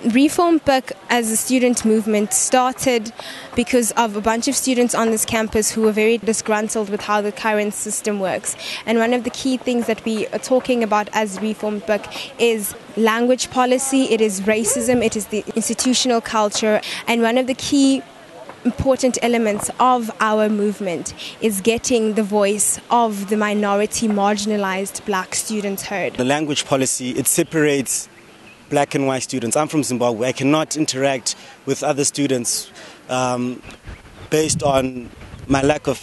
ReformPuk as a student movement started because of a bunch of students on this campus who were very disgruntled with how the current system works. And one of the key things that we are talking about as ReformPuk is language policy, it is racism, it is the institutional culture, and one of the key important elements of our movement is getting the voice of the minority marginalized black students heard. The language policy, it separates black and white students. I'm from Zimbabwe. I cannot interact with other students based on my lack of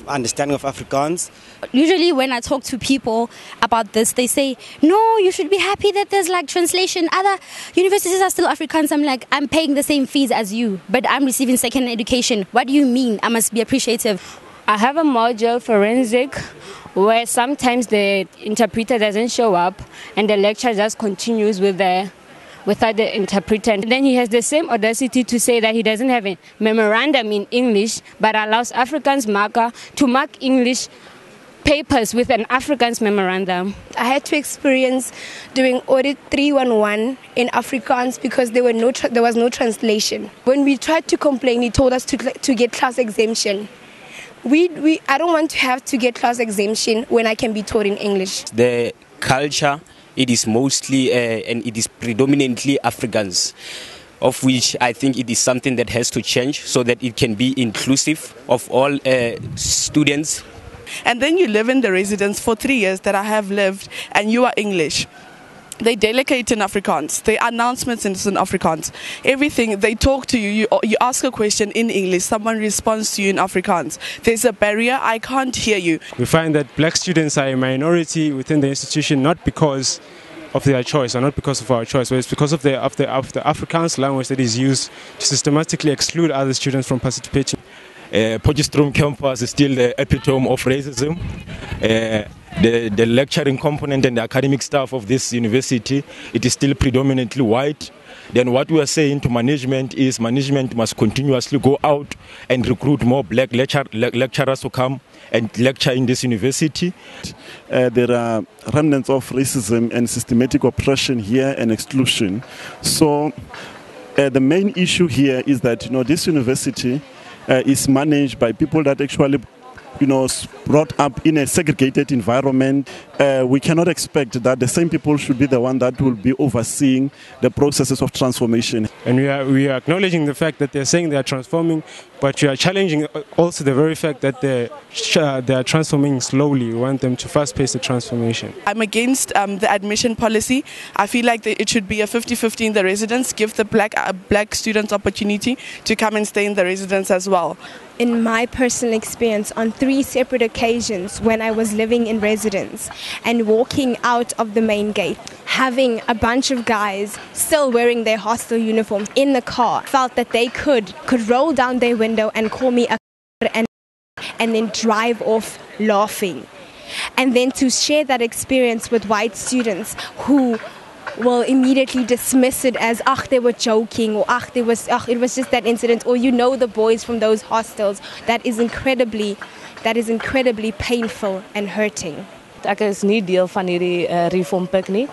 understanding of Afrikaans. Usually when I talk to people about this, they say, no, you should be happy that there's like translation. Other universities are still Afrikaans. I'm like, I'm paying the same fees as you, but I'm receiving second education. What do you mean? I must be appreciative. I have a module, forensic, where sometimes the interpreter doesn't show up and the lecture just continues without the interpreter. And then he has the same audacity to say that he doesn't have a memorandum in English but allows Afrikaans marker to mark English papers with an Afrikaans memorandum. I had to experience doing audit 311 in Afrikaans because there was no translation. When we tried to complain, he told us to get class exemption. I don't want to have to get class exemption when I can be taught in English. The culture, it is mostly and it is predominantly Afrikaans, of which I think it is something that has to change so that it can be inclusive of all students. And then you live in the residence for 3 years that I have lived and you are English. They delegate in Afrikaans. The announcements in Afrikaans. Everything, they talk to you. You ask a question in English. Someone responds to you in Afrikaans. There's a barrier. I can't hear you. We find that black students are a minority within the institution, not because of their choice or not because of our choice, but it's because of the Afrikaans language that is used to systematically exclude other students from participating. Potchefstroom campus is still the epitome of racism. The lecturing component and the academic staff of this university, it is still predominantly white. Then what we are saying to management is management must continuously go out and recruit more black lecturers to come and lecture in this university. There are remnants of racism and systematic oppression here and exclusion. So the main issue here is that this university is managed by people that actually brought up in a segregated environment. We cannot expect that the same people should be the one that will be overseeing the processes of transformation. And we are acknowledging the fact that they're saying they are transforming, but we are challenging also the very fact that they are transforming slowly. We want them to fast-pace the transformation. I'm against the admission policy. I feel like it should be a 50-50 in the residence, give the black students opportunity to come and stay in the residence as well. In my personal experience, on 3 separate occasions when I was living in residence and walking out of the main gate, having a bunch of guys still wearing their hostel uniforms in the car, felt that they could roll down their window and call me a and then drive off laughing. And then to share that experience with white students who will immediately dismiss it as, they were joking, or it was just that incident, or the boys from those hostels. That is incredibly painful and hurting. Ek is nie deel van hierdie ReformPuk nie.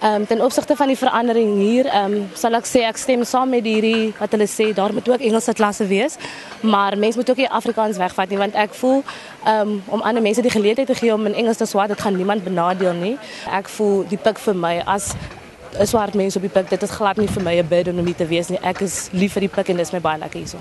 Ten opsigte van die verandering hier, sal ek sê ek stem saam met hierdie wat hulle sê, daar moet ook Engelse klasse wees, maar mense moet ook nie Afrikaans wegvat nie, want ek voel om ander mense die geleentheid te gee om in Engels te swaat, dit gaan niemand benadeel nie. Ek voel die Puk vir my as 'n swart mens op die Puk, dit is glad nie vir my 'n burden om hier te wees nie. Ek is lief vir die Puk en dit is my baie lekker hierso.